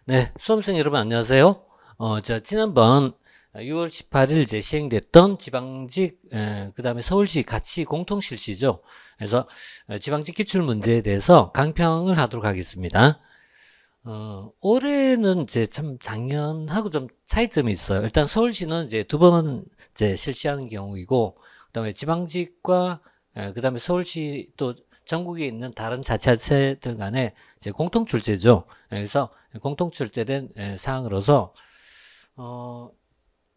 네, 수험생 여러분 안녕하세요. 지난번 6월 18일 시행됐던 지방직, 그 다음에 서울시 같이 공통 실시죠. 그래서 지방직 기출 문제에 대해서 강평을 하도록 하겠습니다. 올해는 참 작년하고 좀 차이점이 있어요. 일단 서울시는 두 번 실시하는 경우이고, 그 다음에 지방직과 그 다음에 서울시 또 전국에 있는 다른 자치단체들 간에 공통 출제죠. 그래서 공통 출제된 사항으로서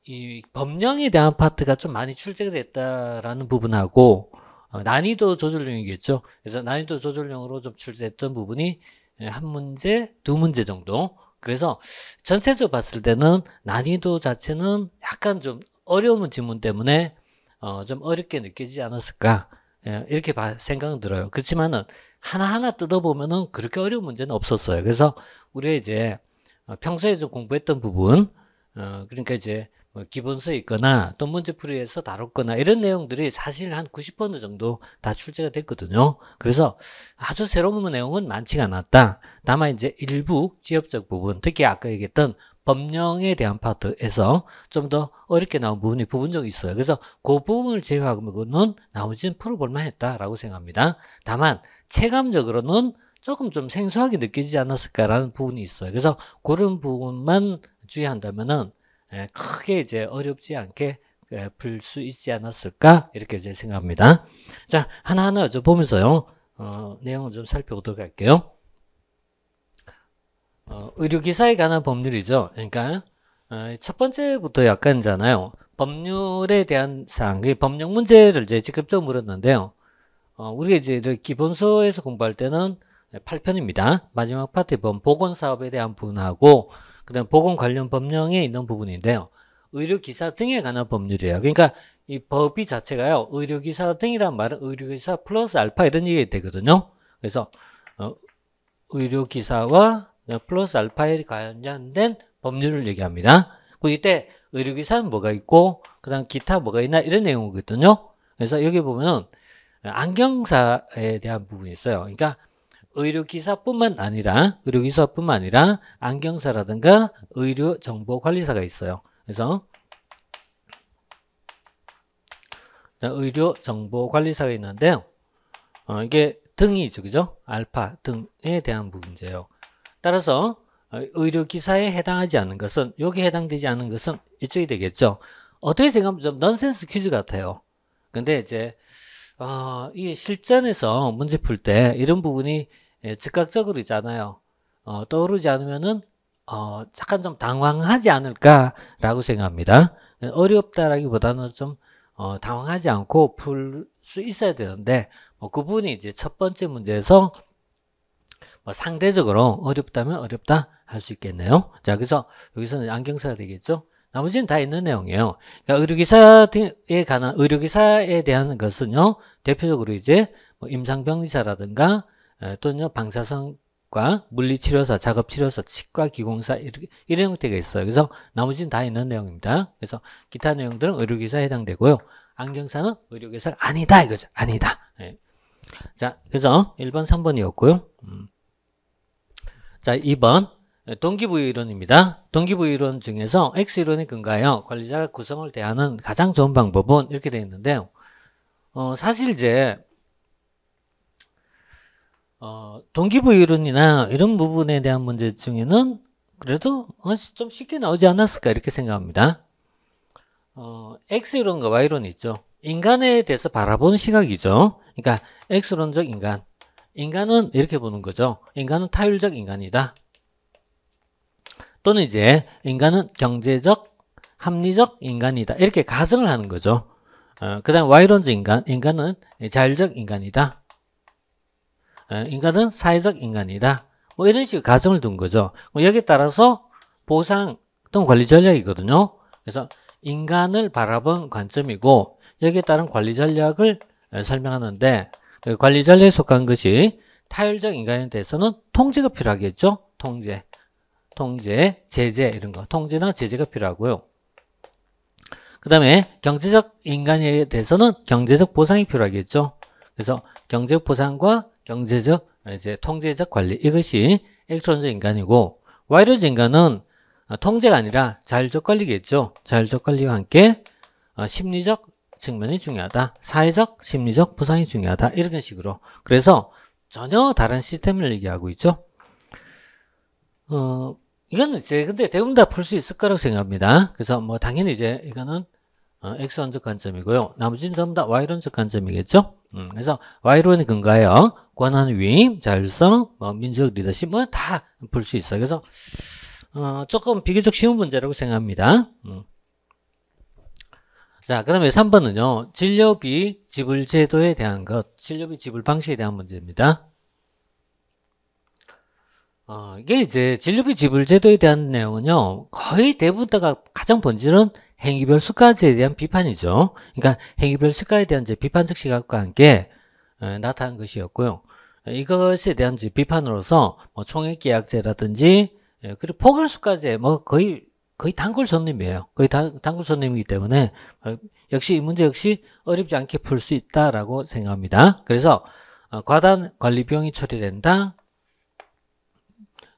이 법령에 대한 파트가 좀 많이 출제가 됐다라는 부분하고 난이도 조절용이겠죠. 그래서 난이도 조절용으로 좀 출제했던 부분이 한 문제, 두 문제 정도. 그래서 전체적으로 봤을 때는 난이도 자체는 약간 좀 어려운 지문 때문에 좀 어렵게 느껴지지 않았을까, 이렇게 생각은 들어요. 그렇지만은 하나하나 뜯어보면은 그렇게 어려운 문제는 없었어요. 그래서 우리가 평소에 좀 공부했던 부분, 그러니까 뭐 기본서에 있거나 또 문제풀이에서 다뤘거나 이런 내용들이 사실 한 90% 정도 다 출제가 됐거든요. 그래서 아주 새로운 내용은 많지가 않았다. 다만 일부 지역적 부분, 특히 아까 얘기했던 법령에 대한 파트에서 좀 더 어렵게 나온 부분이 부분적으로 있어요. 그래서 그 부분을 제외하고는 나머지는 풀어볼만 했다라고 생각합니다. 다만 체감적으로는 조금 좀 생소하게 느껴지지 않았을까라는 부분이 있어요. 그래서 그런 부분만 주의한다면은 크게 어렵지 않게 풀 수 있지 않았을까, 이렇게 생각합니다. 자, 하나하나 보면서요, 내용을 좀 살펴보도록 할게요. 의료기사에 관한 법률이죠. 그러니까 첫 번째부터 약간잖아요. 법률에 대한 사항, 법령 문제를 직접적으로 물었는데요. 우리가 기본서에서 공부할 때는 8편입니다. 마지막 파트의 보건사업에 대한 부분하고, 그 다음 보건 관련 법령에 있는 부분인데요. 의료기사 등에 관한 법률이에요. 그러니까 이 법이 자체가요, 의료기사 등이란 말은 의료기사 플러스 알파 이런 얘기가 되거든요. 그래서 의료기사와 플러스 알파에 관련된 법률을 얘기합니다. 이때 의료기사는 뭐가 있고, 그 다음 기타 뭐가 있나, 이런 내용이거든요. 그래서 여기 보면은 안경사에 대한 부분이 있어요. 그러니까 의료기사뿐만 아니라 안경사라든가 의료정보관리사가 있어요. 그래서 의료정보관리사가 있는데요. 이게 등이죠, 그죠? 알파 등에 대한 문제예요. 따라서 의료기사에 해당하지 않는 것은, 여기에 해당되지 않는 것은 이쪽이 되겠죠. 어떻게 생각하면 좀 넌센스 퀴즈 같아요. 근데 이 실전에서 문제 풀 때 이런 부분이 즉각적으로 있잖아요. 떠오르지 않으면은 약간 좀 당황하지 않을까라고 생각합니다. 어렵다라기보다는 좀 당황하지 않고 풀 수 있어야 되는데, 그 부분이 첫 번째 문제에서 상대적으로 어렵다면 어렵다 할 수 있겠네요. 자, 그래서 여기서는 안경사가 되겠죠. 나머지는 다 있는 내용이에요. 그러니까 의료기사에 대한 것은요, 대표적으로 임상병리사라든가 또는 방사선과 물리치료사, 작업치료사, 치과기공사 이런 형태가 있어요. 그래서 나머지는 다 있는 내용입니다. 그래서 기타 내용들은 의료기사에 해당되고요. 안경사는 의료기사가 아니다 이거죠. 아니다. 네. 자, 그래서 1번, 3번이었고요. 자, 2번 동기부여 이론입니다. 동기부여 이론 중에서 X이론에 근거하여 관리자가 구성을 대하는 가장 좋은 방법은 이렇게 되어 있는데요. 사실 동기부여 이론이나 이런 부분에 대한 문제 중에는 그래도 좀 쉽게 나오지 않았을까, 이렇게 생각합니다. X이론과 Y론이 있죠. 인간에 대해서 바라보는 시각이죠. 그러니까 X론적 인간. 인간은 이렇게 보는 거죠. 인간은 타율적 인간이다. 또는 인간은 경제적, 합리적 인간이다. 이렇게 가정을 하는 거죠. 그 다음 Y론적 인간. 인간은 자율적 인간이다. 인간은 사회적 인간이다. 뭐 이런 식으로 가정을 둔 거죠. 여기에 따라서 보상 또는 관리 전략이거든요. 그래서 인간을 바라본 관점이고, 여기에 따른 관리 전략을 설명하는데, 관리 전략에 속한 것이 타율적 인간에 대해서는 통제가 필요하겠죠. 통제, 제재 이런 거, 통제나 제재가 필요하고요. 그 다음에 경제적 인간에 대해서는 경제적 보상이 필요하겠죠. 그래서 경제적 보상과 경제적 통제적 관리, 이것이 X론적 인간이고, 와이로즈 인간은 통제가 아니라 자율적 관리겠죠. 자율적 관리와 함께 심리적 측면이 중요하다. 사회적, 심리적 보상이 중요하다. 이런 식으로. 그래서 전혀 다른 시스템을 얘기하고 있죠. 이거는 이제 근데 대부분 다 풀 수 있을 거라고 생각합니다. 그래서 뭐 당연히 이제 이거는 X론적 관점이고요. 나머지는 전부 다 Y론적 관점이겠죠. 그래서 Y론에 근거하여 권한 위임, 자율성, 민주적 리더십 뭐 다 풀 수 있어요. 그래서 조금 비교적 쉬운 문제라고 생각합니다. 자, 그 다음에 3번은요. 진료비 지불 제도에 대한 것, 진료비 지불 방식에 대한 문제입니다. 이게 이제 진료비 지불 제도에 대한 내용은요. 거의 대부분 다가 가장 본질은 행위별 수가제에 대한 비판이죠. 그러니까 행위별 수가에 대한 이제 비판적 시각과 함께 나타난 것이었고요. 이것에 대한 이제 비판으로서 뭐 총액계약제라든지 그리고 포괄수가제 뭐 거의 단골 손님이에요. 거의 단골 손님이기 때문에 역시 이 문제 역시 어렵지 않게 풀 수 있다라고 생각합니다. 그래서 과단 관리 비용이 처리된다.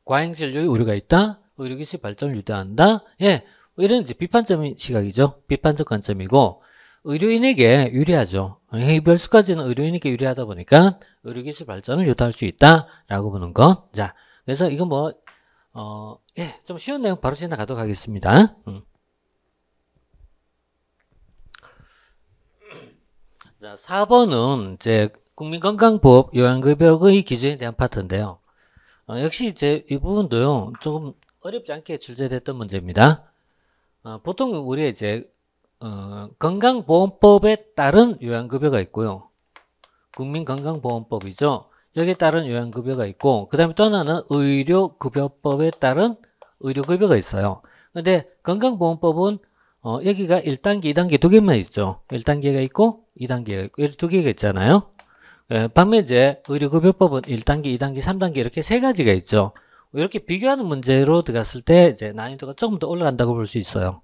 과잉 진료의 우려가 있다. 의료기술 발전을 유도한다. 예, 이런 이제 비판적인 시각이죠. 비판적 관점이고 의료인에게 유리하죠. 행위별 수가제는 의료인에게 유리하다 보니까 의료기술 발전을 유도할 수 있다라고 보는 것. 자, 그래서 이거 뭐 예, 좀 쉬운 내용 바로 지나가도록 하겠습니다. 자, 4번은 이제 국민건강보험 요양급여의 기준에 대한 파트인데요. 역시 이제 이 부분도요, 조금 어렵지 않게 출제됐던 문제입니다. 보통 우리가 이제, 건강보험법에 따른 요양급여가 있고요. 국민건강보험법이죠. 여기에 따른 요양급여가 있고, 그 다음에 또 하나는 의료급여법에 따른 의료급여가 있어요. 근데 건강보험법은, 여기가 1단계, 2단계 두 개만 있죠. 1단계가 있고, 2단계가 있고, 이렇게 두 개가 있잖아요. 반면 이제 의료급여법은 1단계, 2단계, 3단계 이렇게 세 가지가 있죠. 이렇게 비교하는 문제로 들어갔을 때 이제 난이도가 조금 더 올라간다고 볼 수 있어요.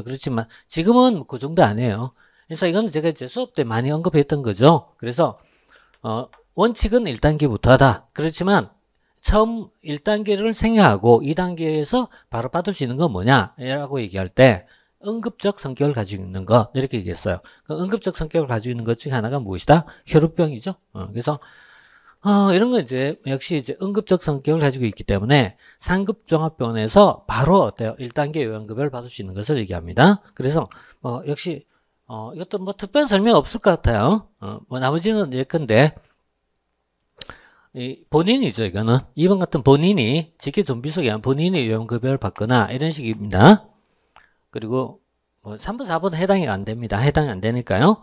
그렇지만 지금은 그 정도 아니에요. 그래서 이건 제가 이제 수업 때 많이 언급했던 거죠. 그래서 원칙은 1단계부터 하다. 그렇지만 처음 1단계를 생략하고 2단계에서 바로 받을 수 있는 건 뭐냐라고 얘기할 때 응급적 성격을 가지고 있는 것 이렇게 얘기했어요. 그 응급적 성격을 가지고 있는 것 중에 하나가 무엇이다? 혈우병이죠. 그래서 이런 건 이제 역시 이제 응급적 성격을 가지고 있기 때문에 상급 종합병원에서 바로 어때요? 1단계 요양급여를 받을 수 있는 것을 얘기합니다. 그래서 역시 이것도 뭐 특별한 설명 없을 것 같아요. 뭐 나머지는 예컨대 본인이죠. 이거는 2번 같은 본인이 직계 좀비속에 의한 본인이 요양급여를 받거나 이런 식입니다. 그리고 뭐 3번, 4번은 해당이 안 됩니다. 해당이 안 되니까요.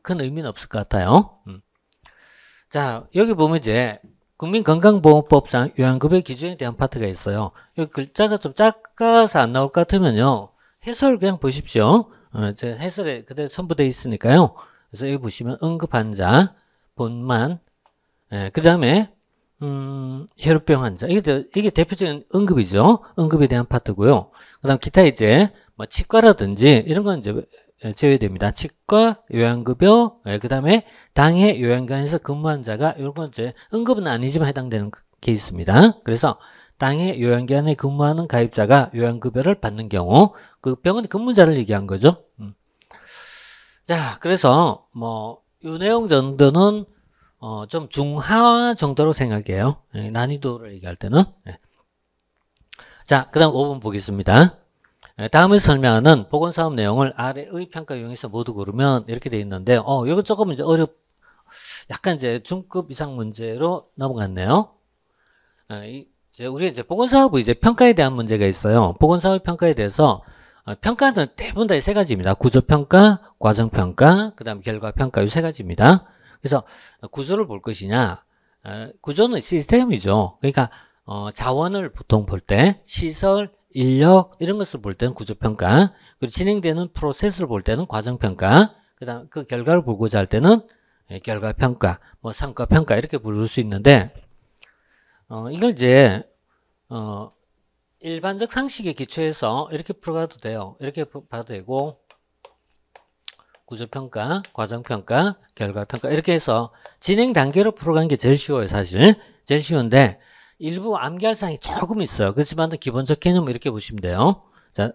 큰 의미는 없을 것 같아요. 자, 여기 보면 이제 국민건강보험법상 요양급여 기준에 대한 파트가 있어요. 여기 글자가 좀 작아서 안 나올 것 같으면요. 해설 그냥 보십시오. 제가 해설에 그대로 첨부되어 있으니까요. 그래서 여기 보시면 응급환자, 본만, 그 다음에 혈우병 환자. 이게 대표적인 응급이죠. 응급에 대한 파트고요. 그 다음 기타 이제 뭐 치과라든지 이런 건 이제 제외됩니다. 치과, 요양급여, 그 다음에 당해 요양관에서 근무한 자가 이런 건 이제 응급은 아니지만 해당되는 케이스입니다. 그래서 당해 요양관에 근무하는 가입자가 요양급여를 받는 경우 그 병원 근무자를 얘기한 거죠. 자, 그래서 뭐 이 내용 정도는 좀 중하위 정도로 생각해요. 난이도를 얘기할 때는. 자, 그 다음 5번 보겠습니다. 다음에서 설명하는 보건사업 내용을 아래의 평가 이용해서 모두 고르면 이렇게 되어 있는데, 이거 조금 이제 약간 이제 중급 이상 문제로 넘어갔네요. 우리 이제 보건사업의 이제 평가에 대한 문제가 있어요. 보건사업 평가에 대해서 평가는 대부분 다 이 세 가지입니다. 구조평가, 과정평가, 그 다음에 결과평가 이 세 가지입니다. 그래서 구조를 볼 것이냐, 구조는 시스템이죠. 그러니까 자원을 보통 볼 때 시설, 인력 이런 것을 볼 때는 구조평가, 그리고 진행되는 프로세스를 볼 때는 과정평가, 그 다음 그 결과를 보고자 할 때는 결과평가, 뭐 성과평가 이렇게 부를 수 있는데 이걸 이제 일반적 상식에 기초해서 이렇게 풀어가도 돼요. 이렇게 봐도 되고 구조평가, 과정평가, 결과평가 이렇게 해서 진행 단계로 풀어가는 게 제일 쉬워요. 사실 제일 쉬운데 일부 암기할 사항이 조금 있어요. 그렇지만 기본적 개념 이렇게 보시면 돼요. 자,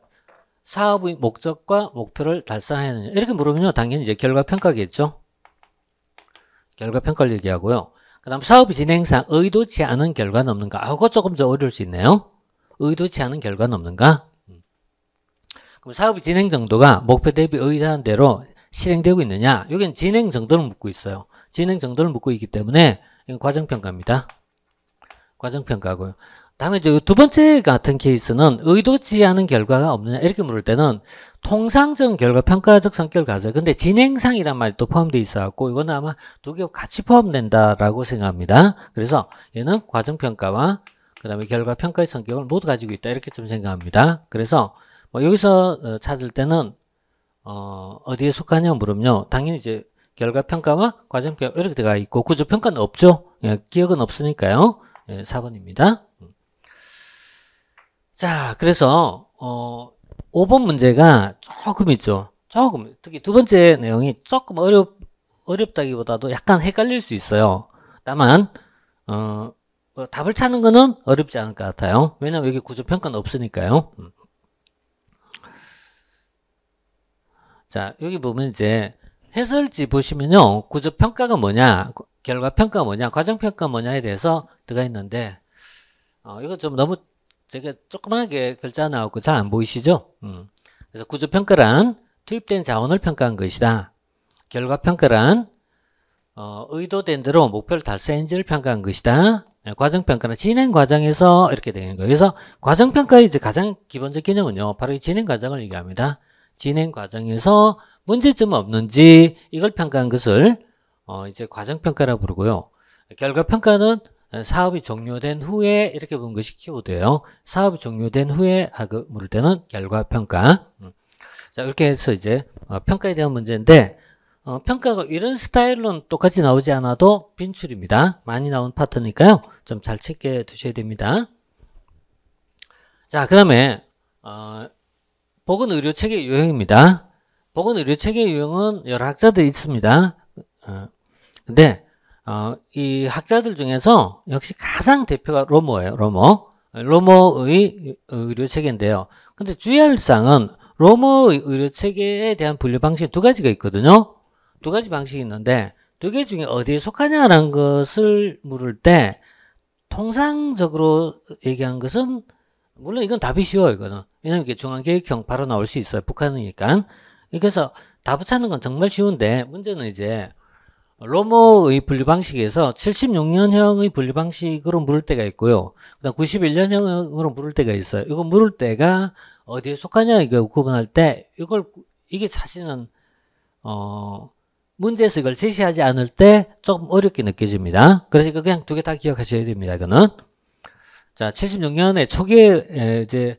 사업의 목적과 목표를 달성하느냐 이렇게 물으면요 당연히 이제 결과평가겠죠. 결과평가를 얘기하고요. 그 다음 사업 진행상 의도치 않은 결과는 없는가. 그거 조금 더 어려울 수 있네요. 의도치 않은 결과는 없는가. 그럼 사업의 진행 정도가 목표 대비 의도한 대로 실행되고 있느냐. 여기는 진행 정도를 묻고 있어요. 진행 정도를 묻고 있기 때문에 이건 과정평가입니다. 과정평가고요. 다음에 이제 두 번째 같은 케이스는 의도치 않은 결과가 없느냐 이렇게 물을 때는 통상적 결과 평가적 성격을 가져요. 근데 진행상이란 말이 또 포함되어 있어 갖고 이거는 아마 두 개 같이 포함된다라고 생각합니다. 그래서 얘는 과정평가와 그 다음에 결과 평가의 성격을 모두 가지고 있다 이렇게 좀 생각합니다. 그래서 뭐 여기서 찾을 때는 어디에 속하냐 물으면요 당연히 이제 결과 평가와 과정평가 이렇게 들어가 있고 구조평가는 없죠. 예, 기억은 없으니까요. 예, 4번입니다. 자, 그래서 5번 문제가 조금 있죠. 조금 특히 두 번째 내용이 조금 어렵다기보다도 약간 헷갈릴 수 있어요. 다만 답을 찾는 거는 어렵지 않을 것 같아요. 왜냐면 여기 구조평가는 없으니까요. 자, 여기 보면 이제 해설지 보시면요. 구조평가가 뭐냐, 결과평가가 뭐냐, 과정평가가 뭐냐에 대해서 들어가 있는데 이거 좀 너무 제가 조그맣게 글자 나오고 잘 안 보이시죠? 그래서 구조평가란 투입된 자원을 평가한 것이다. 결과평가란 의도된 대로 목표를 달성했는지를 평가한 것이다. 과정평가는 진행 과정에서 이렇게 되는 거예요. 그래서 과정평가의 이제 가장 기본적 개념은요. 바로 이 진행 과정을 얘기합니다. 진행 과정에서 문제점은 없는지 이걸 평가한 것을 이제 과정평가라고 부르고요. 결과평가는 사업이 종료된 후에 이렇게 보는 것이 키워드예요. 사업이 종료된 후에 하고 물을 때는 결과평가. 자, 이렇게 해서 이제 평가에 대한 문제인데 평가가 이런 스타일로는 똑같이 나오지 않아도 빈출입니다. 많이 나온 파트니까요. 좀 잘 체크해 두셔야 됩니다. 자, 그 다음에 보건의료체계 유형입니다. 보건의료체계 유형은 여러 학자들이 있습니다. 근데 이 학자들 중에서 역시 가장 대표가 로머예요. 로머의 의료체계인데요. 근데 주의할 사항은 로머의 의료체계에 대한 분류 방식이 두 가지가 있거든요. 두 가지 방식이 있는데 두 개 중에 어디에 속하냐라는 것을 물을 때 통상적으로 얘기한 것은 물론 이건 답이 쉬워요. 이거는 왜냐면 이게 중앙계획형 바로 나올 수 있어요. 북한이니까. 그래서 답을 찾는 건 정말 쉬운데 문제는 이제 로머의 분류 방식에서 76년형의 분류 방식으로 물을 때가 있고요. 그다음 91년형으로 물을 때가 있어요. 이거 물을 때가 어디에 속하냐 이거 구분할 때 이게 사실은 문제에서 이걸 제시하지 않을 때 조금 어렵게 느껴집니다. 그래서 이거 그냥 두 개 다 기억하셔야 됩니다. 이거는 자 76년에 초기에 이제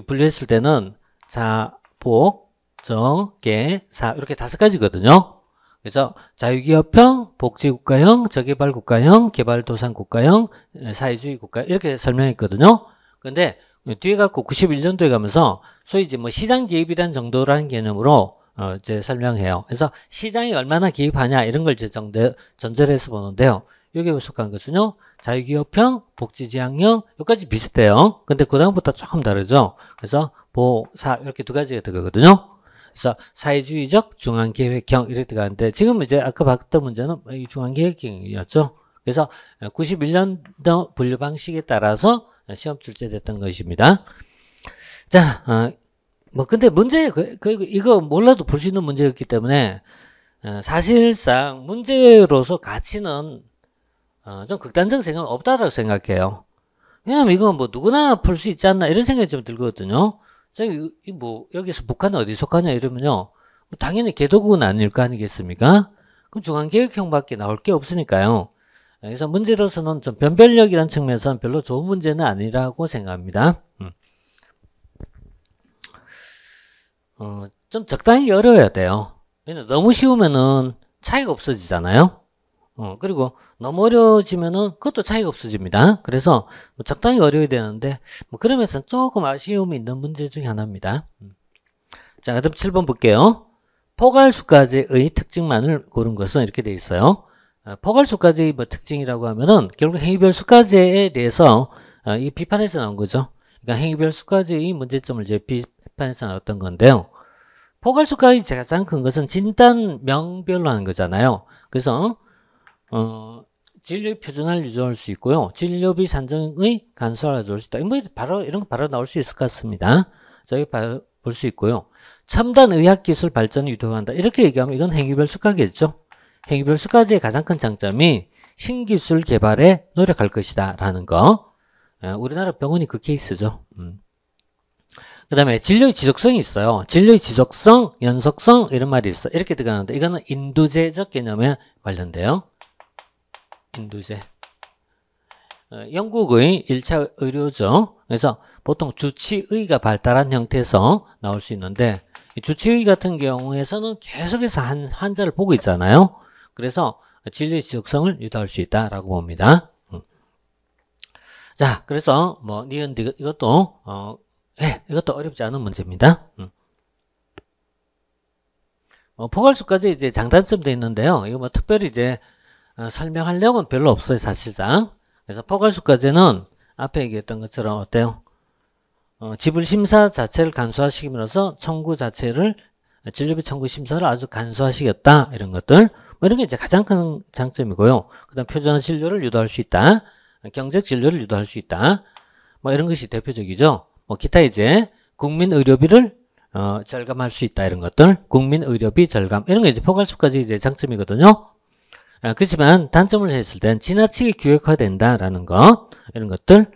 분류했을 때는 자, 복, 정, 계, 사 이렇게 5가지거든요. 그래서 자유기업형, 복지국가형, 저개발국가형, 개발도상국가형, 사회주의 국가 이렇게 설명했거든요. 근데 뒤에 갖고 91년도에 가면서 소위 이제 뭐 시장 개입이란 정도라는 개념으로 이제 설명해요. 그래서 시장이 얼마나 개입하냐 이런 걸 이제 전제해서 보는데요. 여기에 속한 것은요. 자유기업형, 복지지향형 여기까지 비슷해요. 근데 그 다음부터 조금 다르죠. 그래서 보, 사 이렇게 두 가지가 들어가거든요. 그래서 사회주의적 중앙계획형 이렇게 들어가는데 지금 이제 아까 봤던 문제는 이 중앙계획형이었죠. 그래서 91년도 분류 방식에 따라서 시험 출제됐던 것입니다. 자, 뭐 근데 문제 이거 몰라도 볼 수 있는 문제였기 때문에 사실상 문제로서 가치는 좀 극단적 생각은 없다라고 생각해요. 왜냐면 이건 뭐 누구나 풀 수 있지 않나 이런 생각이 좀 들거든요. 저기 뭐 여기서 북한은 어디 속하냐 이러면요 뭐 당연히 개도국은 아닐 거 아니겠습니까? 그럼 중앙계획형밖에 나올 게 없으니까요. 그래서 문제로서는 좀 변별력이라는 측면에서는 별로 좋은 문제는 아니라고 생각합니다. 좀 적당히 어려워야 돼요. 왜냐면 너무 쉬우면은 차이가 없어지잖아요. 그리고 너무 어려워지면은 그것도 차이가 없어집니다. 그래서 뭐 적당히 어려워야 되는데 뭐 그러면서 조금 아쉬움이 있는 문제 중에 하나입니다. 자, 그다음 7번 볼게요. 포괄수까지의 특징만을 고른 것은 이렇게 되어 있어요. 포괄수까지 뭐 특징이라고 하면은 결국 행위별 수까지에 대해서 이 비판에서 나온 거죠. 그러니까 행위별 수까지의 문제점을 이제 비판에서 나왔던 건데요. 포괄수까지 가장 큰 것은 진단명별로 하는 거잖아요. 그래서 진료의 표준화를 유도할 수 있고요. 진료비 산정의 간소화를 가져올 수 있다. 뭐 바로 이런 거 바로 나올 수 있을 것 같습니다. 저희 볼 수 있고요. 첨단 의학기술 발전을 유도한다. 이렇게 얘기하면 이건 행위별 수가겠죠. 행위별 수가지의 가장 큰 장점이 신기술 개발에 노력할 것이다 라는 거. 우리나라 병원이 그 케이스죠. 그 다음에 진료의 지속성이 있어요. 진료의 지속성, 연속성 이런 말이 있어. 이렇게 들어가는데 이거는 인두제적 개념에 관련돼요. 인두제. 영국의 1차 의료죠. 그래서 보통 주치의가 발달한 형태에서 나올 수 있는데 이 주치의 같은 경우에서는 계속해서 환자를 보고 있잖아요. 그래서 진료의 지속성을 유도할 수 있다라고 봅니다. 자, 그래서 뭐 니은디 이것도 이것도 어렵지 않은 문제입니다. 포괄수까지 이제 장단점도 있는데요. 이거 뭐 특별히 이제 설명할 내용은 별로 없어요, 사실상. 그래서 포괄수까지는 앞에 얘기했던 것처럼 어때요? 지불 심사 자체를 간소화시킴으로써 청구 자체를 진료비 청구 심사를 아주 간소화시켰다 이런 것들 뭐 이런 게 이제 가장 큰 장점이고요. 그다음 표준화 진료를 유도할 수 있다, 경쟁 진료를 유도할 수 있다, 뭐 이런 것이 대표적이죠. 뭐 기타 이제 국민 의료비를 절감할 수 있다 이런 것들, 국민 의료비 절감 이런 게 이제 포괄수까지 이제 장점이거든요. 그렇지만 단점을 했을 땐 지나치게 규격화된다라는 것 이런 것들.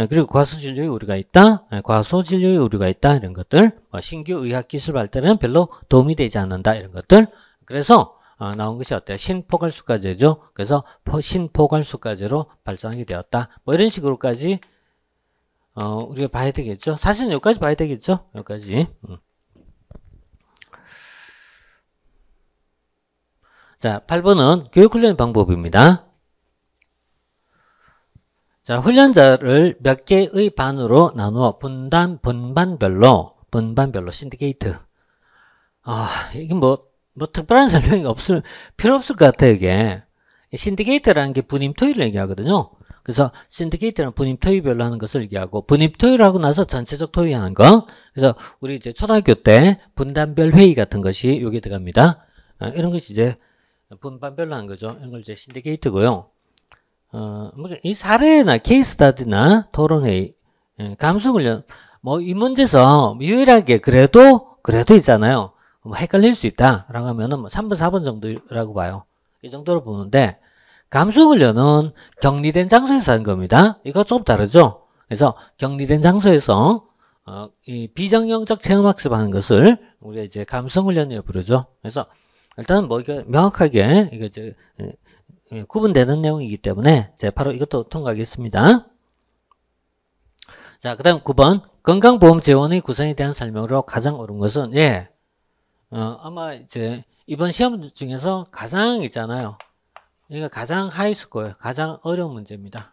그리고 과소진료의 우려가 있다, 과소진료의 우려가 있다 이런 것들, 신규 의학기술 발달에는 별로 도움이 되지 않는다 이런 것들. 그래서 나온 것이 어때요? 신포괄수까지죠. 그래서 신포괄수까지로 발전하게 되었다. 뭐 이런 식으로까지 우리가 봐야 되겠죠. 사실은 여기까지 봐야 되겠죠. 여기까지. 자, 8번은 교육훈련 방법입니다. 자, 훈련자를 몇 개의 반으로 나누어 분반별로 신디케이트. 이게 뭐 특별한 설명이 필요 없을 것 같아요, 이게. 신디케이트라는 게 분임 토의를 얘기하거든요. 그래서 신디케이트는 분임 토의별로 하는 것을 얘기하고, 분임 토의를 하고 나서 전체적 토의하는 거. 그래서 우리 이제 초등학교 때 분단별 회의 같은 것이 여기에 들어갑니다. 이런 것이 이제 분반별로 하는 거죠. 이런 걸 이제 신디케이트고요. 이 사례나 케이스 스터디나 토론회의, 감수훈련, 뭐 이 문제에서 유일하게 그래도 있잖아요. 뭐 헷갈릴 수 있다라고 하면은 뭐 3번, 4번 정도라고 봐요. 이 정도로 보는데, 감수훈련은 격리된 장소에서 하는 겁니다. 이거 조금 다르죠? 그래서 격리된 장소에서, 이 비정형적 체험학습 하는 것을 우리가 이제 감수훈련이라고 부르죠. 그래서 일단 뭐 이거 명확하게 이거 이제 구분되는 내용이기 때문에 제가 바로 이것도 통과하겠습니다. 자, 그 다음 9번 건강보험 재원의 구성에 대한 설명으로 가장 옳은 것은 아마 이제 이번 시험 중에서 가장 있잖아요. 이거 가장 하이스코어예요. 가장 어려운 문제입니다.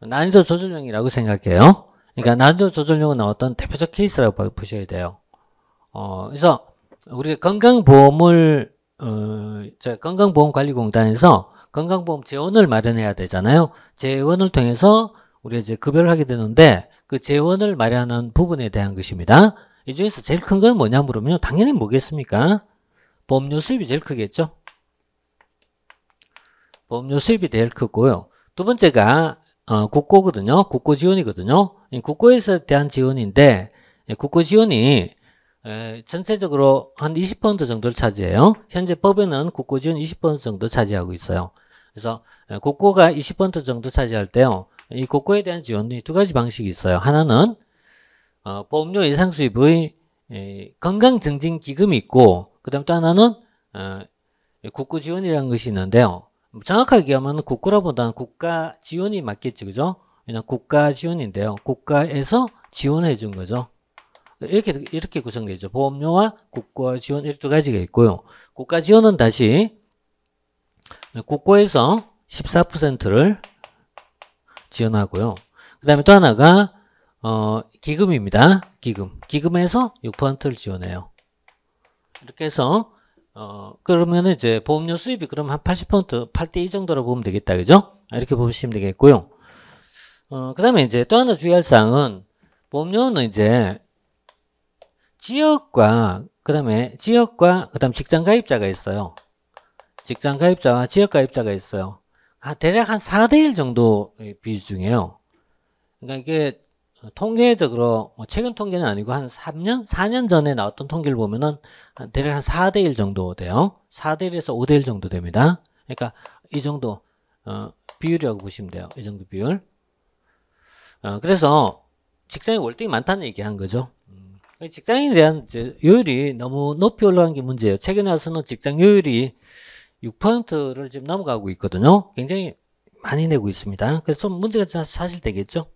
난이도 조절형이라고 생각해요. 그러니까 난이도 조절형은 나왔던 대표적 케이스라고 보셔야 돼요. 그래서 우리가 건강보험을 건강보험관리공단에서 건강보험 재원을 마련해야 되잖아요. 재원을 통해서 우리가 이제 급여를 하게 되는데 그 재원을 마련하는 부분에 대한 것입니다. 이 중에서 제일 큰 건 뭐냐 물으면 당연히 뭐겠습니까? 보험료 수입이 제일 크겠죠. 보험료 수입이 제일 크고요. 두 번째가 국고거든요. 국고 지원이거든요. 국고에서 대한 지원인데 국고 지원이 전체적으로 한 20% 정도를 차지해요. 현재 법에는 국고 지원 20% 정도 차지하고 있어요. 그래서 국고가 20% 정도 차지할 때요. 이 국고에 대한 지원이 두 가지 방식이 있어요. 하나는 보험료 예상 수입의 건강증진기금이 있고, 그 다음 또 하나는 국고 지원이라는 것이 있는데요. 정확하게 얘기하면 국고라보다는 국가 지원이 맞겠지, 그죠? 그냥 국가 지원인데요. 국가에서 지원해 준 거죠. 이렇게 구성되죠. 보험료와 국가 지원 이렇게 두 가지가 있고요. 국가 지원은 다시 국고에서 14%를 지원하고요. 그 다음에 또 하나가 기금입니다. 기금에서 6%를 지원해요. 이렇게 해서 그러면은 이제 보험료 수입이 그럼 한 80%, 8대2 정도로 보면 되겠다. 그죠? 이렇게 보시면 되겠고요. 그 다음에 이제 또 하나 주의할 사항은 보험료는 이제 지역과 그 다음 직장 가입자가 있어요. 직장 가입자와 지역 가입자가 있어요. 대략 한 4대1 정도 비중이에요. 그러니까 이게 통계적으로 최근 통계는 아니고 한 3년, 4년 전에 나왔던 통계를 보면은 대략 한 4대1 정도 돼요. 4대1에서 5대1 정도 됩니다. 그러니까 이 정도 비율이라고 보시면 돼요. 이 정도 비율. 그래서 직장인 월등히 많다는 얘기 한 거죠. 직장인에 대한 이제 요율이 너무 높이 올라간 게 문제예요. 최근에 와서는 직장 요율이 6%를 지금 넘어가고 있거든요. 굉장히 많이 내고 있습니다. 그래서 좀 문제가 사실 되겠죠.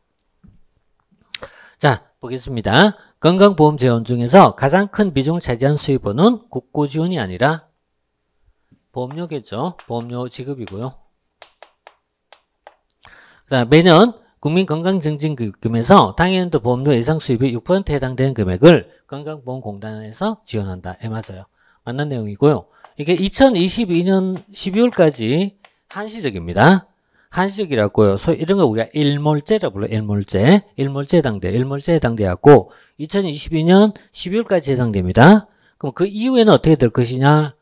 자, 보겠습니다. 건강보험 재원 중에서 가장 큰 비중을 차지한 수입원은 국고 지원이 아니라 보험료겠죠. 보험료 지급이고요. 그다음 매년 국민건강증진기금에서 당해년도 보험료 예상 수입의 6%에 해당되는 금액을 건강보험공단에서 지원한다. 맞아요. 맞는 내용이고요. 이게 2022년 12월까지 한시적입니다. 한시적이라고요. 소위 이런 거 우리가 일몰제라고 불러요. 일몰제 해당돼. 일몰제 해당돼갖고 2022년 12월까지 해당됩니다. 그럼 그 이후에는 어떻게 될 것이냐?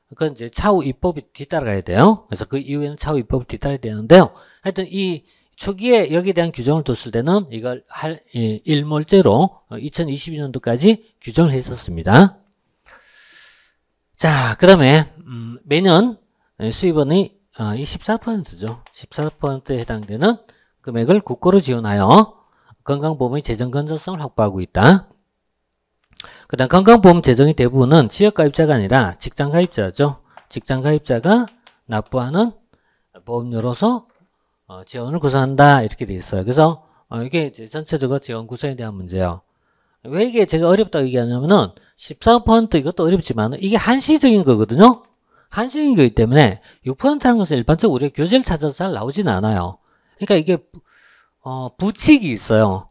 그건 이제 차후 입법이 뒤따라가야 돼요. 그래서 그 이후에는 차후 입법이 뒤따라야 되는데요. 하여튼 이 초기에 여기에 대한 규정을 뒀을 때는 이걸 일몰제로 2022년도까지 규정을 했었습니다. 자, 그 다음에 매년 수입원이 14%죠. 14%에 해당되는 금액을 국고로 지원하여 건강보험의 재정 건전성을 확보하고 있다. 그 다음 건강보험 재정의 대부분은 지역가입자가 아니라 직장가입자죠. 직장가입자가 납부하는 보험료로서 지원을 구성한다 이렇게 되어 있어요. 그래서 이게 이제 전체적으로 지원 구성에 대한 문제예요. 왜 이게 제가 어렵다고 얘기하냐면은 14% 이것도 어렵지만 이게 한시적인 거거든요. 한시적인 거기 때문에 6%라는 것은 일반적으로 우리가 교재를 찾아서 잘 나오지는 않아요. 그러니까 이게 부칙이 있어요.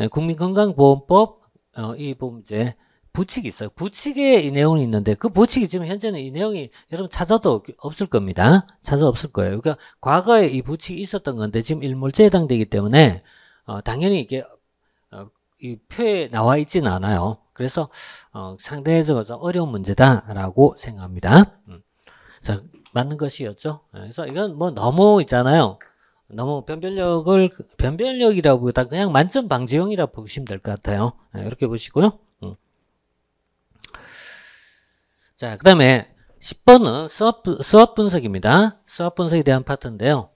국민건강보험법 이 보면 이제 부칙이 있어요. 부칙에 이 내용이 있는데 그 부칙이 지금 현재는 이 내용이 여러분 찾아도 없을 겁니다. 찾아 없을 거예요. 그러니까 과거에 이 부칙이 있었던 건데 지금 일몰제에 해당되기 때문에 당연히 이게 이 표에 나와 있지는 않아요. 그래서 상대적으로 좀 어려운 문제다라고 생각합니다. 자, 맞는 것이었죠. 그래서 이건 뭐 너무 있잖아요. 너무 변별력이라고보다 그냥 만점 방지용이라고 보시면 될 것 같아요. 이렇게 보시고요. 자, 그 다음에 10번은 수업 분석입니다. 수업 분석에 대한 파트인데요.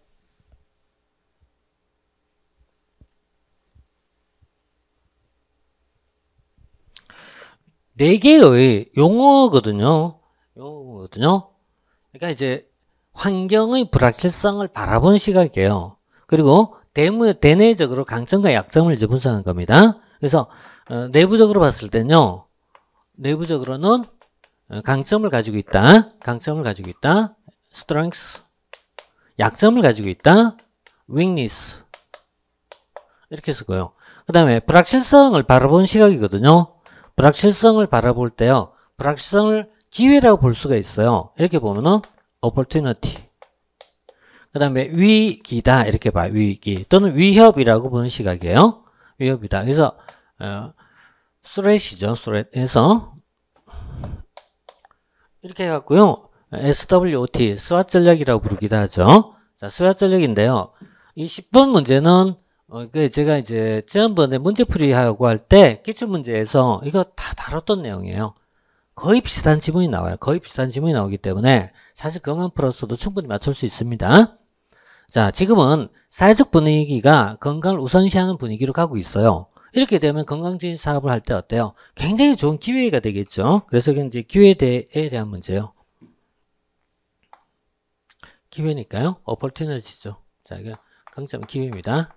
네 개의 용어거든요. 그러니까 이제 환경의 불확실성을 바라본 시각이에요. 그리고 대내적으로 강점과 약점을 이제 분석한 겁니다. 그래서 내부적으로 봤을 때는요. 내부적으로는 강점을 가지고 있다. 강점을 가지고 있다. strength. 약점을 가지고 있다. weakness. 이렇게 쓰고요. 그 다음에 불확실성을 바라본 시각이거든요. 불확실성을 바라볼 때요. 불확실성을 기회라고 볼 수가 있어요. 이렇게 보면은 opportunity. 그 다음에 위기다. 이렇게 봐요. 위기. 또는 위협이라고 보는 시각이에요. 위협이다. 그래서 threat이죠. threat에서 이렇게 해갖고요. SWOT, SWOT 전략이라고 부르기도 하죠. 자, SWOT 전략인데요. 이 10번 문제는 제가 이제 지난번에 문제풀이하고 할 때 기출문제에서 이거 다 다뤘던 내용이에요. 거의 비슷한 지문이 나와요. 거의 비슷한 지문이 나오기 때문에 사실 그것만 풀었어도 충분히 맞출 수 있습니다. 자, 지금은 사회적 분위기가 건강을 우선시하는 분위기로 가고 있어요. 이렇게 되면 건강증진 사업을 할 때 어때요? 굉장히 좋은 기회가 되겠죠. 그래서 이제 기회에 대한 문제예요. 기회니까요. opportunity죠. 자, 이거 강점 기회입니다.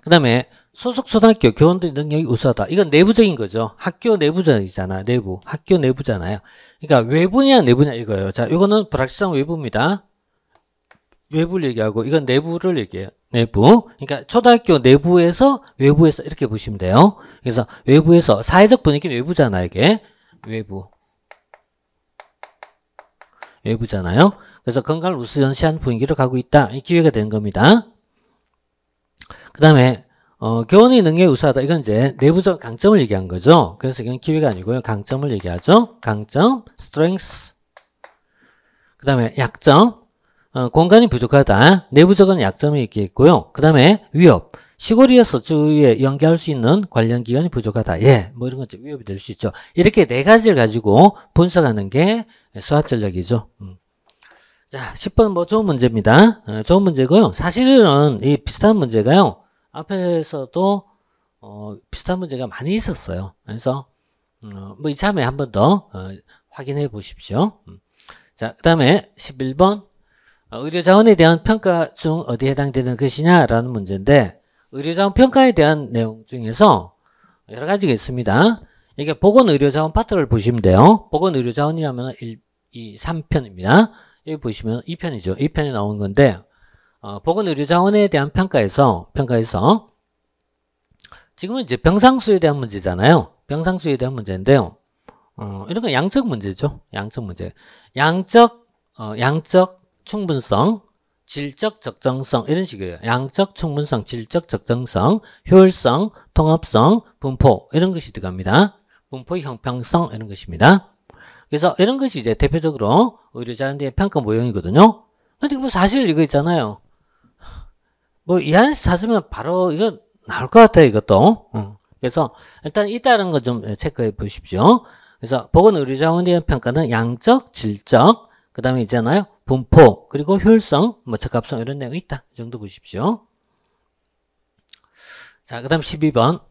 그 다음에 소속 초등학교 교원들의 능력이 우수하다. 이건 내부적인 거죠. 학교 내부적이잖아. 내부. 학교 내부잖아요. 그러니까 외부냐 내부냐 이거예요. 자, 이거는 불확실성 외부입니다. 외부를 얘기하고 이건 내부를 얘기해요. 내부. 그러니까 초등학교 내부에서 외부에서 이렇게 보시면 돼요. 그래서 외부에서 사회적 분위기 외부잖아요. 이게 외부. 외부잖아요. 그래서 건강을 우선시한 분위기로 가고 있다. 이 기회가 되는 겁니다. 그 다음에 교원의 능력이 우수하다. 이건 이제 내부적 강점을 얘기한 거죠. 그래서 이건 기회가 아니고요. 강점을 얘기하죠. 강점, strength. 그 다음에 약점, 공간이 부족하다. 내부적인 약점이 있겠고요. 그 다음에 위협. 시골이어서 주위에 연계할 수 있는 관련 기관이 부족하다. 예, 뭐 이런 것 위협이 될 수 있죠. 이렇게 네 가지를 가지고 분석하는 게 수학 전략이죠. 자, 10번 뭐 좋은 문제입니다. 좋은 문제고요. 사실은 이 비슷한 문제가요. 앞에서도 비슷한 문제가 많이 있었어요. 그래서 뭐 이참에 한 번 더 확인해 보십시오. 자, 그 다음에 11번 의료자원에 대한 평가 중 어디에 해당되는 것이냐라는 문제인데 의료자원 평가에 대한 내용 중에서 여러 가지가 있습니다. 이게 보건의료자원 파트를 보시면 돼요. 보건의료자원이라면 3편입니다. 여기 보시면 2편이죠. 2편에 나온 건데 보건의료자원에 대한 평가에서 지금은 이제 병상수에 대한 문제잖아요. 병상수에 대한 문제인데요. 이런 건 양적 문제죠. 양적 문제. 양적 충분성, 질적 적정성 이런 식이에요. 양적 충분성, 질적 적정성, 효율성, 통합성, 분포 이런 것이 들어갑니다. 분포의 형평성 이런 것입니다. 그래서 이런 것이 이제 대표적으로 의료자원의 평가 모형이거든요. 근데 뭐 사실 이거 있잖아요. 뭐 이 안에서 찾으면 바로 이거 나올 것 같아요. 이것도. 그래서 일단 있다는 거 좀 체크해 보십시오. 그래서 보건의료자원에 대한 평가는 양적, 질적, 그 다음에 있잖아요. 분포, 그리고 효율성, 뭐 적합성 이런 내용이 있다. 이 정도 보십시오. 자, 그 다음 12번.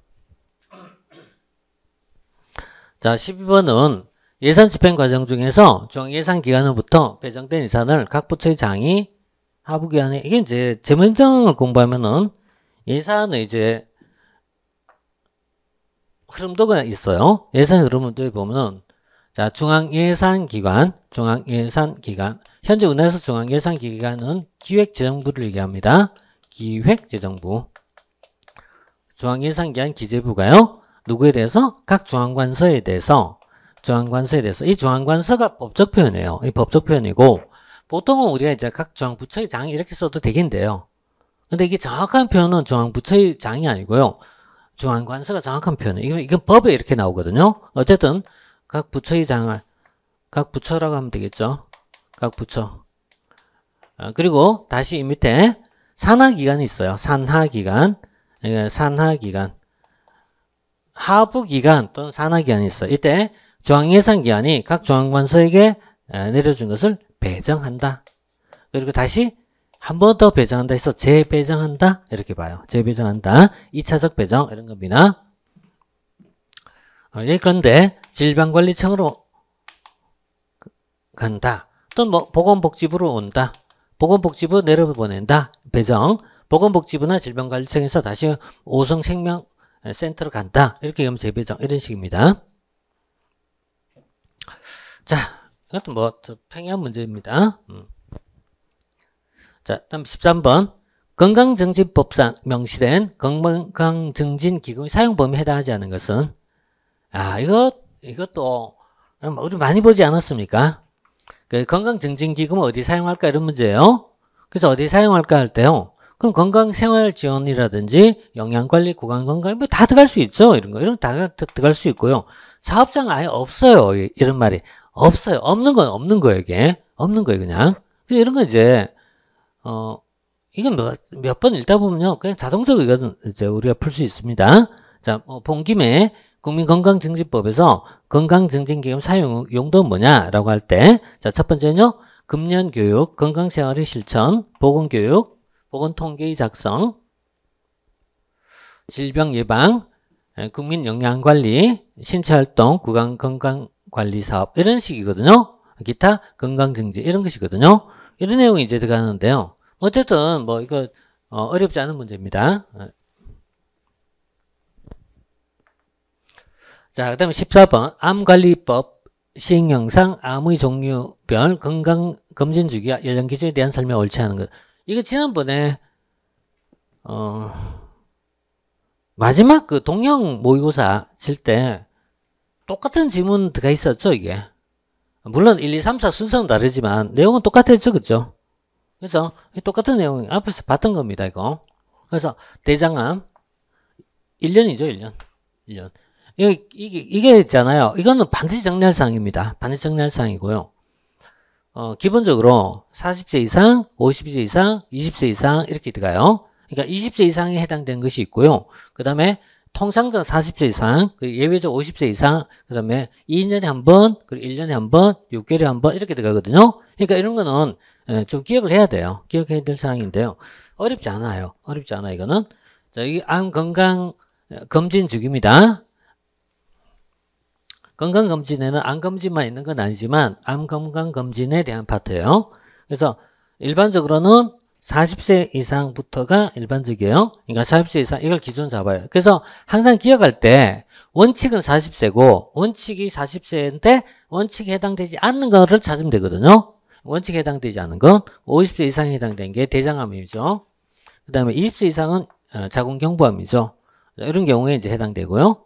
자, 12번은 예산 집행 과정 중에서 중앙예산기관으로부터 배정된 예산을 각 부처의 장이 하부기관에 이게 이제 재무행정을 공부하면은 예산의 이제 흐름도가 있어요. 예산 흐름도 보면은 자, 중앙예산기관. 현재 우리나라에서 중앙예산기관은 기획재정부를 얘기합니다. 기획재정부. 중앙예산기관 기재부가요. 누구에 대해서? 각 중앙관서에 대해서. 이 중앙관서가 법적 표현이에요. 이 법적 표현이고 보통은 우리가 이제 각 중앙부처의 장이 이렇게 써도 되긴데요. 근데 이게 정확한 표현은 중앙부처의 장이 아니고요. 중앙관서가 정확한 표현이에요. 이건 법에 이렇게 나오거든요. 어쨌든 각 부처의 장을 각 부처라고 하면 되겠죠. 각 부처. 그리고 다시 이 밑에 산하기관이 있어요. 산하기관. 하부기관 또는 산하기관이 있어요. 이때 중앙예산기관이 각 중앙관서에게 내려준 것을 배정한다. 그리고 다시 한 번 더 배정한다 해서 재배정한다. 이렇게 봐요. 재배정한다. 2차적 배정 이런 겁니다. 그런데 질병관리청으로 간다. 또 뭐 보건복지부로 온다. 보건복지부 내려보낸다. 배정. 보건복지부나 질병관리청에서 다시 오성생명센터로 간다. 이렇게 하면 재배정 이런 식입니다. 자, 이것도 뭐 더 평이한 문제입니다. 자, 다음 13번. 건강증진법상 명시된 건강증진기금의 사용범위에 해당하지 않은 것은 이것도 우리 많이 보지 않았습니까? 그 건강증진기금을 어디 사용할까 이런 문제예요. 그래서 어디 사용할까 할 때요. 그럼 건강생활지원이라든지 영양관리, 구강건강 뭐 다 들어갈 수 있죠. 이런 거 다 들어갈 수 있고요. 사업장 아예 없어요. 이런 말이 없어요. 없는 건 없는 거예요. 이게 없는 거예요. 그냥 이런 건 이제 이건 몇 번 읽다 보면요. 그냥 자동적으로 이건 이제 우리가 풀 수 있습니다. 자, 본 김에 국민건강증진법에서 건강증진기금 사용 용도는 뭐냐라고 할 때, 자, 첫 번째는요. 금연교육, 건강생활의 실천, 보건교육, 보건통계의 작성, 질병예방, 국민영양관리, 신체활동, 구강건강관리사업 이런 식이거든요. 기타 건강증진 이런 것이거든요. 이런 내용이 이제 들어가는데요. 어쨌든 뭐 이거 어렵지 않은 문제입니다. 자, 그 다음에 14번 암관리법 시행령상 암의 종류별 건강검진주기와 연령기준에 대한 설명 옳지 않은 것. 이거 지난번에 마지막 그 동영 모의고사 칠 때 똑같은 지문 들어가 있었죠. 이게 물론 1, 2, 3, 4 순서는 다르지만 내용은 똑같았죠. 그죠? 그래서 똑같은 내용 앞에서 봤던 겁니다. 이거. 그래서 대장암 1년이죠. 1년. 1년. 이게 있잖아요. 이거는 반드시 정리할 사항입니다. 반드시 정리할 사항이고요. 기본적으로 40세 이상, 50세 이상, 20세 이상 이렇게 들어가요. 그러니까 20세 이상에 해당되는 것이 있고요. 그 다음에 통상적 40세 이상, 예외적 50세 이상, 그 다음에 2년에 한 번, 그리고 1년에 한 번, 6개월에 한 번 이렇게 들어가거든요. 그러니까 이런 거는 좀 기억을 해야 돼요. 기억해야 될 사항인데요. 어렵지 않아요. 어렵지 않아 이거는. 자, 이 암 건강 검진 주기입니다. 건강검진에는 암검진만 있는 건 아니지만 암건강검진에 대한 파트예요. 그래서 일반적으로는 40세 이상부터가 일반적이에요. 그러니까 40세 이상 이걸 기준 잡아요. 그래서 항상 기억할 때 원칙은 40세고 원칙이 40세인데 원칙에 해당되지 않는 거를 찾으면 되거든요. 원칙에 해당되지 않은 건 50세 이상에 해당되는 게 대장암이죠. 그 다음에 20세 이상은 자궁경부암이죠. 이런 경우에 이제 해당되고요.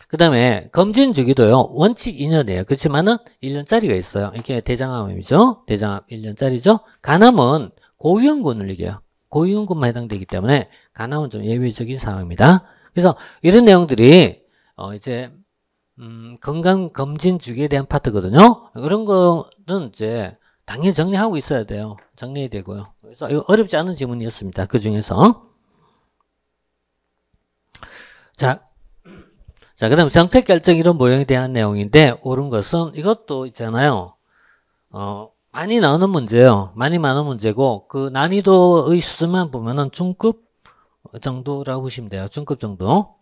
그 다음에 검진 주기도요. 원칙 2년이에요. 그렇지만은 1년짜리가 있어요. 이게 대장암이죠. 대장암 1년짜리죠. 간암은 고위험군을 얘기해요. 고위험군만 해당되기 때문에 간암은 좀 예외적인 상황입니다. 그래서 이런 내용들이 이제 건강검진 주기에 대한 파트거든요. 그런 거는 이제 당연히 정리하고 있어야 돼요. 정리해야 되고요. 그래서 이거 어렵지 않은 지문이었습니다. 그 중에서. 자, 그 다음에 정책 결정 이런 모형에 대한 내용인데, 옳은 것은 이것도 있잖아요. 많이 나오는 문제예요. 많이 나오는 문제고, 그 난이도의 수준만 보면은 중급 정도라고 보시면 돼요. 중급 정도.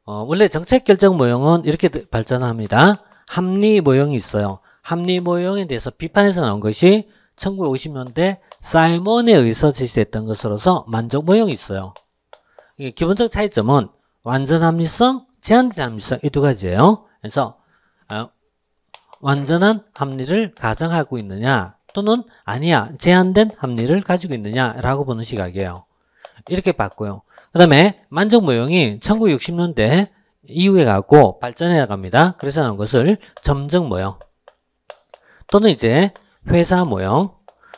원래 정책 결정 모형은 이렇게 발전합니다. 합리 모형이 있어요. 합리 모형에 대해서 비판해서 나온 것이 1950년대 사이먼에 의해서 제시됐던 것으로서 만족 모형이 있어요. 이게 기본적 차이점은 완전 합리성, 제한된 합리성 이 두 가지예요. 그래서 완전한 합리를 가정하고 있느냐 또는 아니야 제한된 합리를 가지고 있느냐라고 보는 시각이에요. 이렇게 봤고요. 그 다음에 만족 모형이 1960년대 이후에 가고 발전해 나갑니다. 그래서 나온 것을 점정 모형 또는 이제 회사 모형,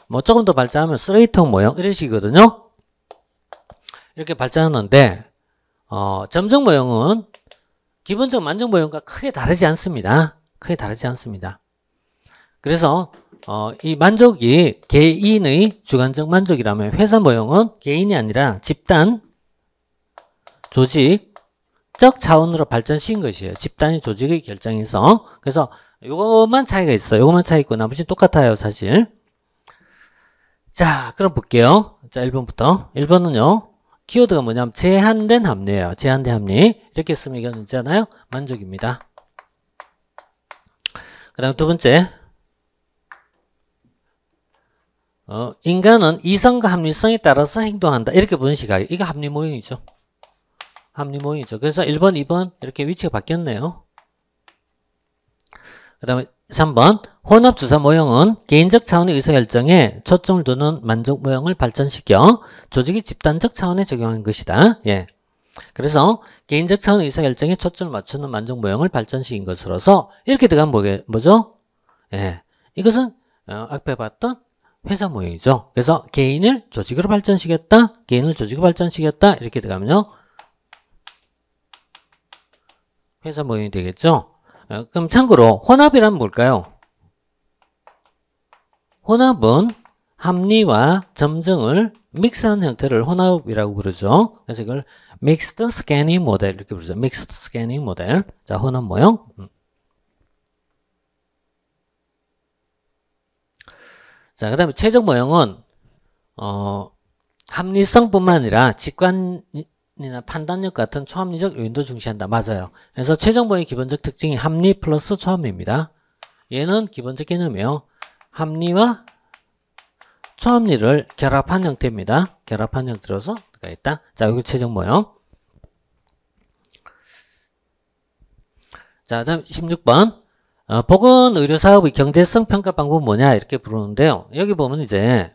뭐 조금 더 발전하면 쓰레기통 모형 이런 식이거든요. 이렇게 발전하는데 점정 모형은 기본적 만족 모형과 크게 다르지 않습니다. 크게 다르지 않습니다. 그래서 이 만족이 개인의 주관적 만족이라면 회사 모형은 개인이 아니라 집단, 조직적 차원으로 발전시킨 것이에요. 집단이 조직의 결정에서. 그래서 요것만 차이가 있어요. 요것만 차이 있고 나머지는 똑같아요. 사실. 자, 그럼 볼게요. 자, 1번부터. 1번은요. 키워드가 뭐냐면 제한된 합리예요. 제한된 합리. 이렇게 쓰면 이건 있잖아요. 만족입니다. 그 다음 두 번째. 인간은 이성과 합리성에 따라서 행동한다. 이렇게 보는 시각이에요. 이거 합리 모형이죠. 합리 모형이죠. 그래서 1번, 2번 이렇게 위치가 바뀌었네요. 그 다음에 3번 혼합주사 모형은 개인적 차원의 의사결정에 초점을 두는 만족 모형을 발전시켜 조직의 집단적 차원에 적용한 것이다. 예. 그래서 개인적 차원의 의사결정에 초점을 맞추는 만족 모형을 발전시킨 것으로서 이렇게 들어가면 뭐죠? 예. 이것은 앞에 봤던 회사 모형이죠. 그래서 개인을 조직으로 발전시켰다. 개인을 조직으로 발전시켰다. 이렇게 들어가면요. 회사 모형이 되겠죠. 그럼 참고로 혼합이란 뭘까요? 혼합은 합리와 점정을 믹스하는 형태를 혼합이라고 부르죠. 그래서 이걸 믹스드 스캐닝 모델 이렇게 부르죠. 믹스드 스캐닝 모델. 자, 혼합 모형. 자, 그 다음에 최적 모형은 합리성뿐만 아니라 직관이나 판단력 같은 초합리적 요인도 중시한다. 맞아요. 그래서 최적 모형의 기본적 특징이 합리 플러스 초합리입니다. 얘는 기본적 개념이에요. 합리와 초합리를 결합한 형태입니다. 결합한 형태로서 들어가 있다. 자, 여기 최적 모형. 자, 그다음 16번. 보건의료사업의 경제성 평가 방법은 뭐냐 이렇게 부르는데요. 여기 보면 이제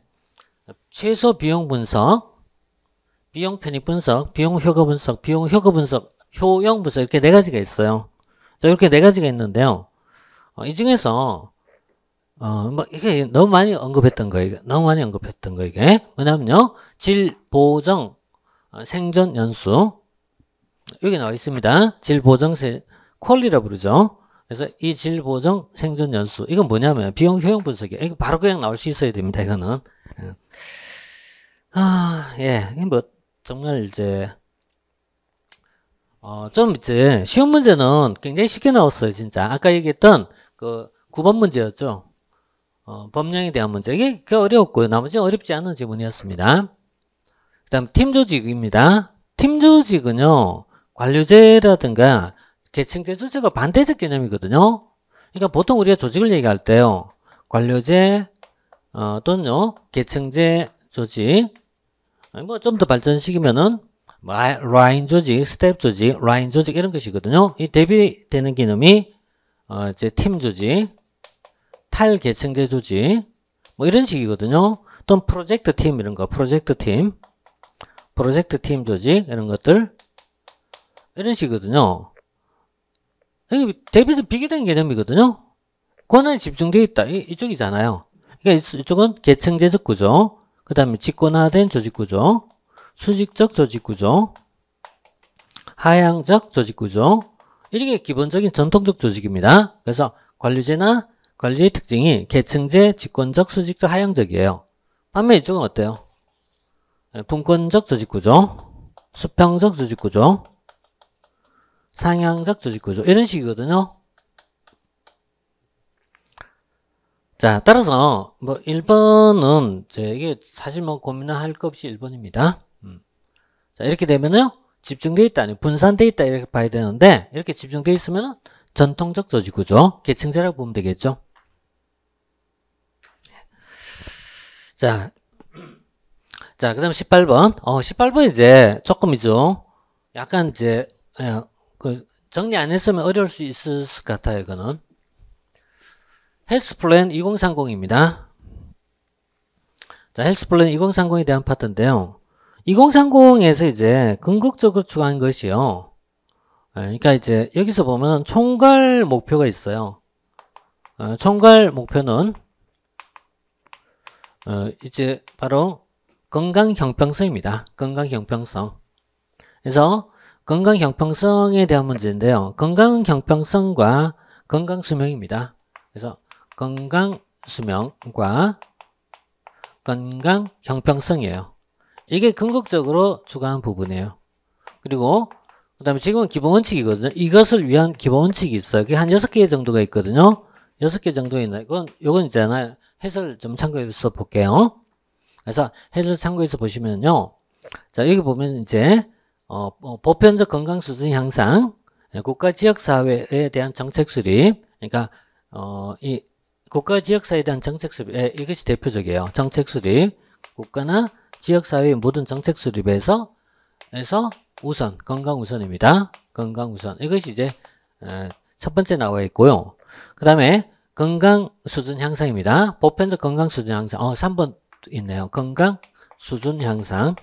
최소 비용 분석, 비용 편익 분석, 비용 효과 분석, 비용 효과 분석, 효용 분석 이렇게 네 가지가 있어요. 자, 이렇게 네 가지가 있는데요. 이 중에서 뭐, 이게 너무 많이 언급했던 거예요. 너무 많이 언급했던 거, 이게. 뭐냐면요. 질, 보정, 생존 연수. 여기 나와 있습니다. 질, 보정, 퀄리라 부르죠. 그래서 이 질, 보정, 생존 연수. 이건 뭐냐면, 비용 효용 분석이에요. 이거 바로 그냥 나올 수 있어야 됩니다, 이거는. 예. 뭐, 정말 이제, 좀 이제, 쉬운 문제는 굉장히 쉽게 나왔어요, 진짜. 아까 얘기했던 그 9번 문제였죠. 법령에 대한 문제. 이게 어려웠고요. 나머지 어렵지 않은 지문이었습니다. 그 다음 팀 조직입니다. 팀 조직은요, 관료제라든가 계층제 조직과 반대적 개념이거든요. 그러니까 보통 우리가 조직을 얘기할 때요, 관료제, 또는요, 계층제 조직, 뭐 좀 더 발전시키면은, 라인 조직, 스텝 조직, 라인 조직 이런 것이거든요. 이 대비되는 개념이, 이제 팀 조직, 탈계층제 조직 뭐 이런 식이거든요. 또는 프로젝트 팀 이런 거 프로젝트 팀 조직 이런 것들 이런 식이거든요. 여기 대비된 비교된 개념이거든요. 권한이 집중되어 있다. 이쪽이잖아요. 그러니까 이쪽은 계층제적 구조, 그 다음에 직권화된 조직 구조, 수직적 조직 구조, 하향적 조직 구조, 이게 기본적인 전통적 조직입니다. 그래서 관료제나 관리의 특징이 계층제, 직권적, 수직적, 하향적이에요. 반면 이쪽은 어때요? 분권적 조직구조, 수평적 조직구조, 상향적 조직구조 이런 식이거든요. 자, 따라서 뭐 1번은 이게 사실 뭐 고민을 할 것 없이 1번입니다. 자, 이렇게 되면은 집중되어 있다, 아니 분산되어 있다 이렇게 봐야 되는데 이렇게 집중되어 있으면 전통적 조직구조, 계층제라고 보면 되겠죠. 자, 그 다음 18번. 18번 이제 조금이죠. 약간 이제, 정리 안 했으면 어려울 수 있을 것 같아요, 이거는. 헬스플랜 2030입니다. 자, 헬스플랜 2030에 대한 파트인데요. 2030에서 이제 궁극적으로 추구한 것이요. 그러니까 이제 여기서 보면 총괄 목표가 있어요. 총괄 목표는 이제 바로 건강 형평성입니다. 건강 형평성. 그래서 건강 형평성에 대한 문제인데요. 건강 형평성과 건강 수명입니다. 그래서 건강 수명과 건강 형평성이에요. 이게 궁극적으로 추구하는 부분이에요. 그리고 그 다음에 지금은 기본 원칙이거든요. 이것을 위한 기본 원칙이 있어요. 그게 한 6개 정도가 있거든요. 6개 정도 있나요? 요건 있잖아요. 해설 좀 참고해서 볼게요. 그래서 해설 참고해서 보시면요. 자, 여기 보면 이제, 보편적 건강 수준 향상, 국가 지역 사회에 대한 정책 수립, 그러니까, 이 국가 지역 사회에 대한 정책 수립, 이것이 대표적이에요. 정책 수립, 국가나 지역 사회의 모든 정책 수립에서 우선, 건강 우선입니다. 건강 우선. 이것이 이제, 첫 번째 나와 있고요. 그 다음에, 건강 수준 향상입니다. 보편적 건강 수준 향상. 3번 있네요. 건강 수준 향상.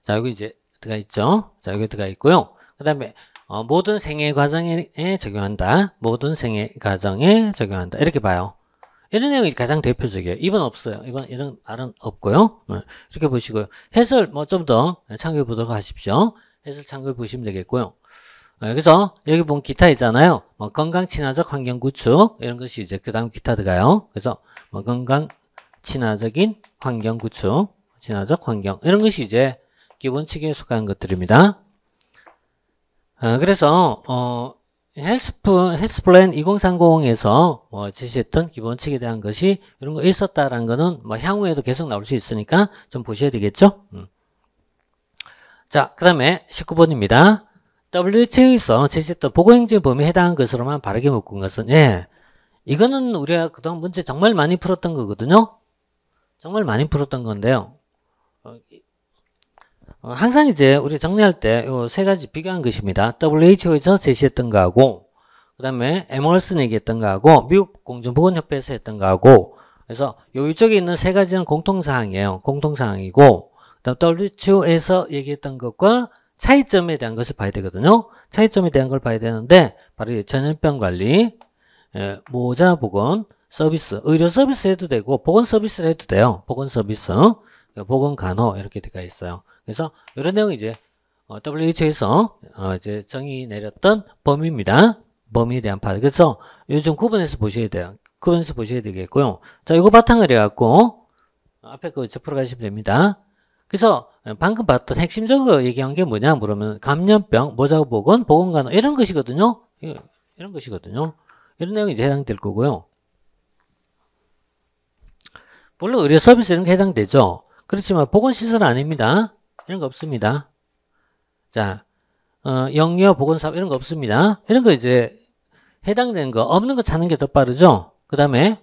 자, 여기 이제 들어가 있죠. 자, 여기 들어가 있고요. 그 다음에, 모든 생애 과정에 적용한다. 모든 생애 과정에 적용한다. 이렇게 봐요. 이런 내용이 가장 대표적이에요. 2번 없어요. 이런 말은 없고요. 이렇게 보시고요. 해설 뭐 좀 더 참고해 보도록 하십시오. 해설 참고해 보시면 되겠고요. 그래서 여기 보면 기타 있잖아요. 뭐 건강 친화적 환경 구축 이런 것이 이제 그 다음 기타 들어가요. 그래서 뭐 건강 친화적인 환경 구축, 친화적 환경 이런 것이 이제 기본칙에 속한 것들입니다. 그래서 헬스플랜 2030에서 제시했던 기본칙에 대한 것이 이런 거 있었다라는 거는 뭐 향후에도 계속 나올 수 있으니까 좀 보셔야 되겠죠. 자, 그 다음에 19번입니다. WHO에서 제시했던 보건행정 범위에 해당한 것으로만 바르게 묶은 것은 이거는 우리가 그동안 문제 정말 많이 풀었던 거거든요. 정말 많이 풀었던 건데요. 항상 이제 우리 정리할 때 요 세 가지 비교한 것입니다. WHO에서 제시했던 거하고 그 다음에 에머슨 얘기했던 거하고 미국 공중보건협회에서 했던 거하고 그래서 이쪽에 있는 세 가지는 공통사항이에요. 공통사항이고 그다음 WHO에서 얘기했던 것과 차이점에 대한 것을 봐야 되거든요. 차이점에 대한 걸 봐야 되는데 바로 전염병 관리, 모자 보건 서비스, 의료 서비스 해도 되고 보건 서비스를 해도 돼요. 보건 서비스, 보건 간호 이렇게 되어 있어요. 그래서 이런 내용이 이제 WHO에서 이제 정의 내렸던 범위입니다. 범위에 대한 파트. 그래서 요즘 구분해서 보셔야 돼요. 구분해서 보셔야 되겠고요. 자, 이거 바탕을 해갖고 앞에 거 접으러 가시면 됩니다. 그래서 방금 봤던 핵심적으로 얘기한 게 뭐냐 물으면 감염병, 모자보건, 보건간호 이런 것이거든요. 이런 것이거든요. 이런 내용이 이제 해당될 거고요. 물론 의료 서비스 이런 게 해당되죠. 그렇지만 보건시설 아닙니다. 이런 거 없습니다. 자, 영유아 보건사업 이런 거 없습니다. 이런 거 이제 해당되는 거 없는 거 찾는 게 더 빠르죠. 그 다음에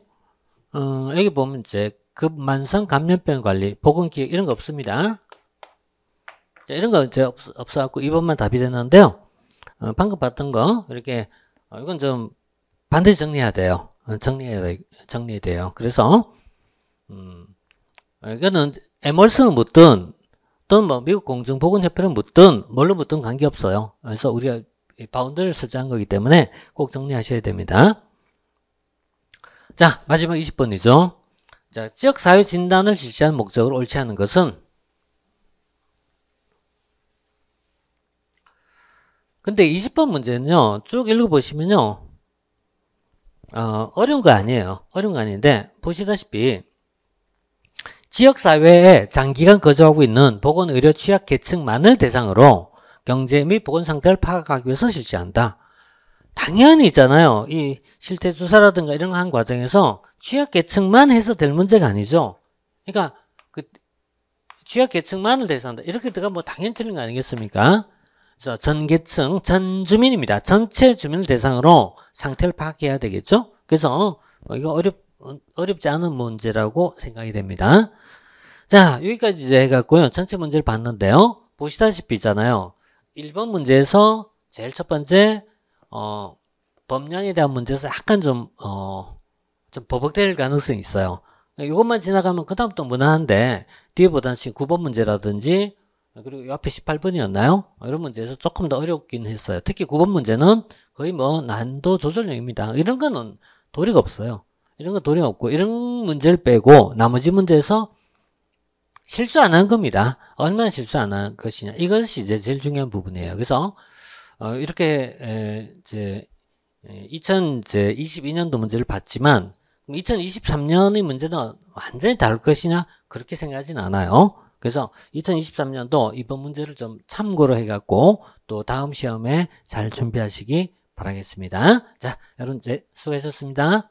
여기 보면 이제 급만성 감염병 관리, 보건기획 이런 거 없습니다. 자, 이런 거 이제 없어갖고 2번만 답이 되는데요. 방금 봤던 거 이렇게 이건 좀 반드시 정리해야 돼요. 정리해야 돼요. 그래서 이거는 에멀슨을 묻든 또는 뭐 미국 공중보건협회를 묻든 뭘로 묻든 관계없어요. 그래서 우리가 바운더리를 설정한 거기 때문에 꼭 정리하셔야 됩니다. 자, 마지막 20번이죠. 자, 지역사회 진단을 실시하는 목적으로 옳지 않은 것은 근데 20번 문제는요. 쭉 읽어보시면요. 어려운 거 아니에요. 어려운 거 아닌데 보시다시피 지역사회에 장기간 거주하고 있는 보건의료 취약계층만을 대상으로 경제 및 보건 상태를 파악하기 위해서 실시한다. 당연히 있잖아요. 이 실태조사라든가 이런 거 한 과정에서 취약계층만 해서 될 문제가 아니죠. 그러니까 그 취약계층만을 대상한다. 이렇게 들어가면 뭐 당연히 틀린 거 아니겠습니까? 그래서 전계층, 전 주민입니다. 전체 주민을 대상으로 상태를 파악해야 되겠죠. 그래서 이거 어렵지 않은 문제라고 생각이 됩니다. 자, 여기까지 이제 해갖고요. 전체 문제를 봤는데요. 보시다시피 있잖아요. 1번 문제에서 제일 첫 번째, 법량에 대한 문제에서 약간 좀 버벅될 가능성이 있어요. 이것만 지나가면 그다음부터 무난한데, 뒤에 보다시 9번 문제라든지, 그리고 옆에 18번이었나요? 이런 문제에서 조금 더 어렵긴 했어요. 특히 9번 문제는 거의 뭐 난도 조절형입니다. 이런 거는 도리가 없어요. 이런 건 도리가 없고, 이런 문제를 빼고, 나머지 문제에서 실수 안 한 겁니다. 얼마나 실수 안 한 것이냐. 이것이 이제 제일 중요한 부분이에요. 그래서, 이렇게, 이제, 2022년도 문제를 봤지만, 2023년의 문제는 완전히 다를 것이냐? 그렇게 생각하진 않아요. 그래서 2023년도 이번 문제를 좀 참고로 해갖고, 또 다음 시험에 잘 준비하시기 바라겠습니다. 자, 여러분, 수고하셨습니다.